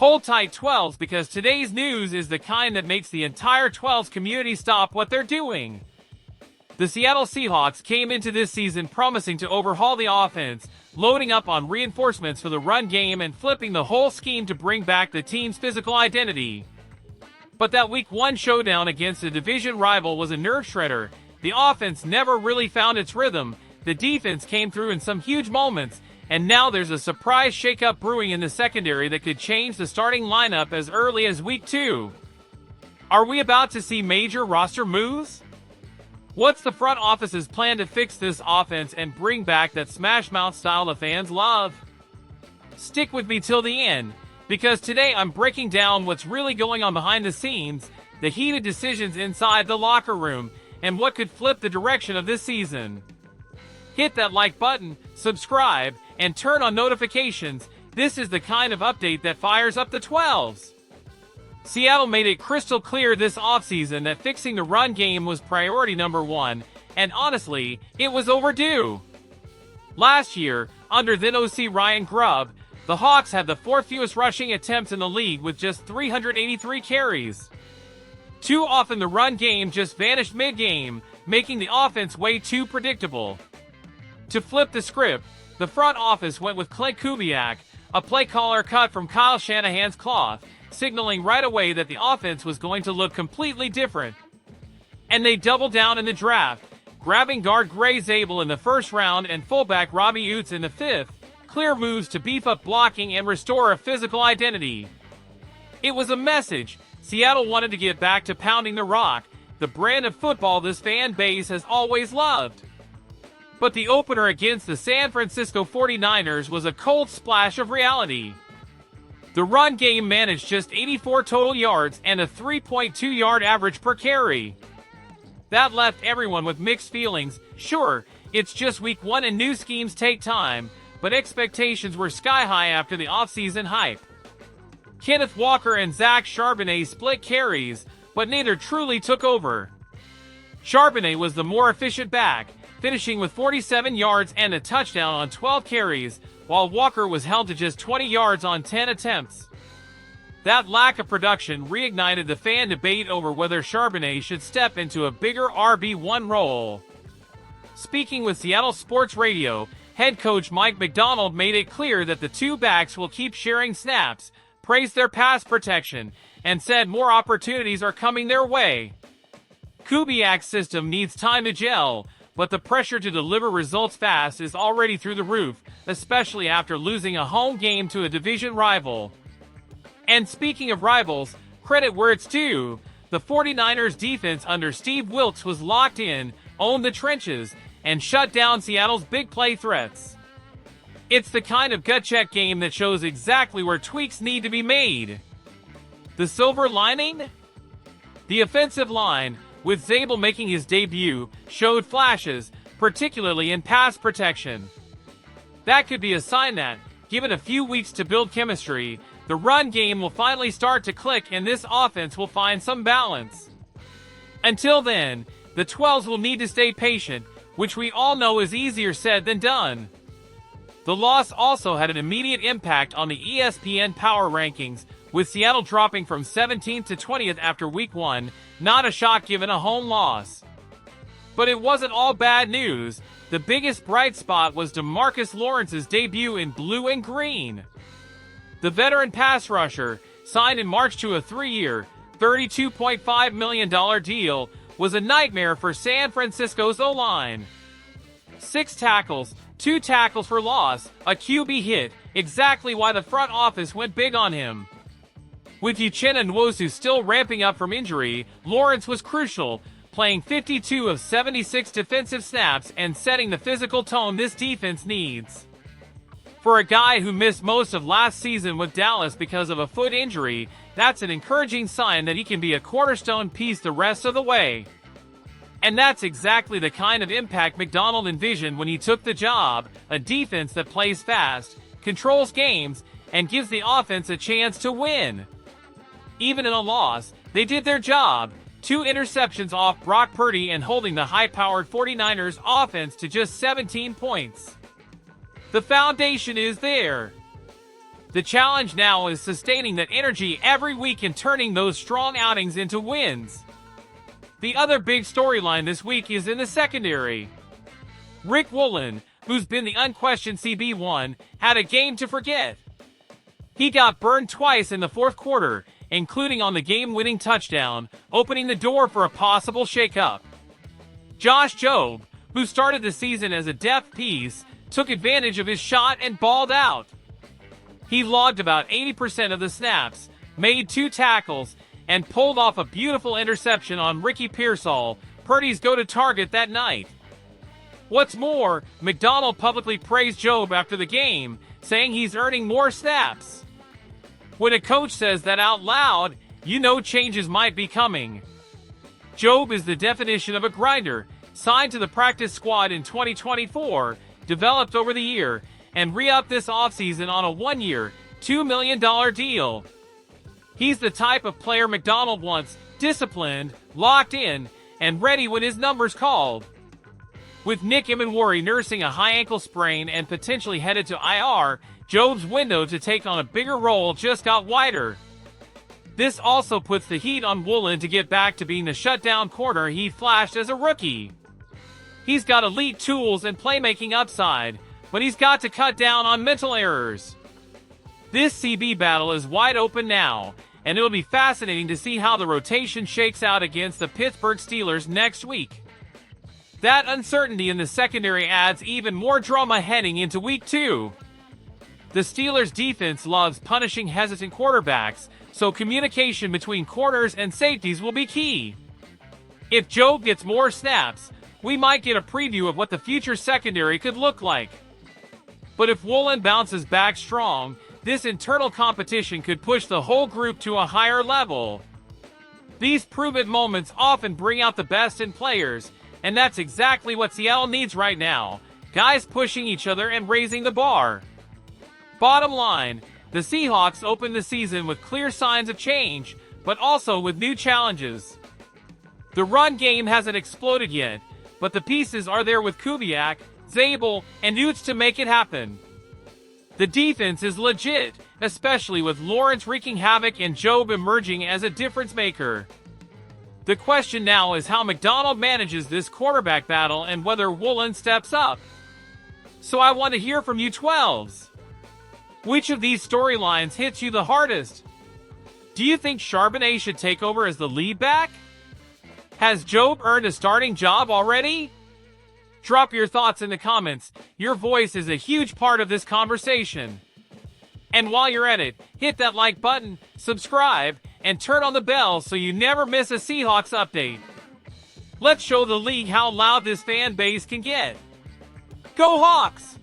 Hold tight 12s, because today's news is the kind that makes the entire 12s community stop what they're doing. The Seattle Seahawks came into this season promising to overhaul the offense, loading up on reinforcements for the run game and flipping the whole scheme to bring back the team's physical identity. But that Week 1 showdown against a division rival was a nerve shredder. The offense never really found its rhythm, the defense came through in some huge moments, and now there's a surprise shakeup brewing in the secondary that could change the starting lineup as early as Week 2. Are we about to see major roster moves? What's the front office's plan to fix this offense and bring back that smash mouth style the fans love? Stick with me till the end, because today I'm breaking down what's really going on behind the scenes, the heated decisions inside the locker room, and what could flip the direction of this season. Hit that like button, subscribe, and turn on notifications. This is the kind of update that fires up the 12s. Seattle made it crystal clear this offseason that fixing the run game was priority number 1, and honestly, it was overdue. Last year, under then OC Ryan Grubb, the Hawks had the 4th fewest rushing attempts in the league with just 383 carries. Too often the run game just vanished mid-game, making the offense way too predictable. To flip the script, the front office went with Clint Kubiak, a play caller cut from Kyle Shanahan's cloth, signaling right away that the offense was going to look completely different. And they doubled down in the draft, grabbing guard Gray Zabel in the 1st round and fullback Robbie Oates in the 5th, clear moves to beef up blocking and restore a physical identity. It was a message. Seattle wanted to get back to pounding the rock, the brand of football this fan base has always loved. But the opener against the San Francisco 49ers was a cold splash of reality. The run game managed just 84 total yards and a 3.2-yard average per carry. That left everyone with mixed feelings. Sure, it's just Week 1 and new schemes take time, but expectations were sky high after the offseason hype. Kenneth Walker and Zach Charbonnet split carries, but neither truly took over. Charbonnet was the more efficient back, finishing with 47 yards and a touchdown on 12 carries, while Walker was held to just 20 yards on 10 attempts. That lack of production reignited the fan debate over whether Charbonnet should step into a bigger RB1 role. Speaking with Seattle Sports Radio, head coach Mike Macdonald made it clear that the two backs will keep sharing snaps, praised their pass protection, and said more opportunities are coming their way. Kubiak's system needs time to gel, but the pressure to deliver results fast is already through the roof, especially after losing a home game to a division rival. And speaking of rivals, credit where it's due, the 49ers defense under Steve Wilks was locked in, owned the trenches, and shut down Seattle's big play threats. It's the kind of gut check game that shows exactly where tweaks need to be made. The silver lining? The offensive line, with Zabel making his debut, showed flashes, particularly in pass protection. That could be a sign that, given a few weeks to build chemistry, the run game will finally start to click and this offense will find some balance. Until then, the 12s will need to stay patient, which we all know is easier said than done. The loss also had an immediate impact on the ESPN Power Rankings, with Seattle dropping from 17th to 20th after Week 1, not a shock given a home loss. But it wasn't all bad news. The biggest bright spot was DeMarcus Lawrence's debut in blue and green. The veteran pass rusher, signed in March to a 3-year, $32.5 million deal, was a nightmare for San Francisco's O-line. 6 tackles, 2 tackles for loss, a QB hit, exactly why the front office went big on him. With Uchenna Nwosu still ramping up from injury, Lawrence was crucial, playing 52 of 76 defensive snaps and setting the physical tone this defense needs. For a guy who missed most of last season with Dallas because of a foot injury, that's an encouraging sign that he can be a cornerstone piece the rest of the way. And that's exactly the kind of impact Macdonald envisioned when he took the job, a defense that plays fast, controls games, and gives the offense a chance to win. Even in a loss, they did their job, 2 interceptions off Brock Purdy and holding the high-powered 49ers offense to just 17 points. The foundation is there. The challenge now is sustaining that energy every week and turning those strong outings into wins. The other big storyline this week is in the secondary. Rick Woolen, who's been the unquestioned CB1, had a game to forget. He got burned twice in the fourth quarter, including on the game-winning touchdown, opening the door for a possible shakeup. Josh Jobe, who started the season as a depth piece, took advantage of his shot and balled out. He logged about 80% of the snaps, made 2 tackles, and pulled off a beautiful interception on Ricky Pearsall, Purdy's go-to target that night. What's more, McDonald publicly praised Jobe after the game, saying he's earning more snaps. When a coach says that out loud, you know changes might be coming. Jobe is the definition of a grinder, signed to the practice squad in 2024, developed over the year, and re-upped this offseason on a 1-year, $2 million deal. He's the type of player McDonald wants, disciplined, locked in, and ready when his number's called. With Nick Emenwari nursing a high ankle sprain and potentially headed to IR, Jobe's window to take on a bigger role just got wider. This also puts the heat on Woolen to get back to being the shutdown corner he flashed as a rookie. He's got elite tools and playmaking upside, but he's got to cut down on mental errors. This CB battle is wide open now, and it'll be fascinating to see how the rotation shakes out against the Pittsburgh Steelers next week. That uncertainty in the secondary adds even more drama heading into Week 2. The Steelers' defense loves punishing hesitant quarterbacks, so communication between corners and safeties will be key. If Jobe gets more snaps, we might get a preview of what the future secondary could look like. But if Woolen bounces back strong, this internal competition could push the whole group to a higher level. These prove-it moments often bring out the best in players, and that's exactly what Seattle needs right now, guys pushing each other and raising the bar. Bottom line, the Seahawks opened the season with clear signs of change, but also with new challenges. The run game hasn't exploded yet, but the pieces are there with Kubiak, Zabel, and Utes to make it happen. The defense is legit, especially with Lawrence wreaking havoc and Jobe emerging as a difference maker. The question now is how McDonald manages this quarterback battle and whether Woolen steps up. So I want to hear from you 12s. Which of these storylines hits you the hardest? Do you think Charbonnet should take over as the lead back? Has Jobe earned a starting job already? Drop your thoughts in the comments. Your voice is a huge part of this conversation. And while you're at it, hit that like button, subscribe, and turn on the bell so you never miss a Seahawks update. Let's show the league how loud this fan base can get. Go Hawks!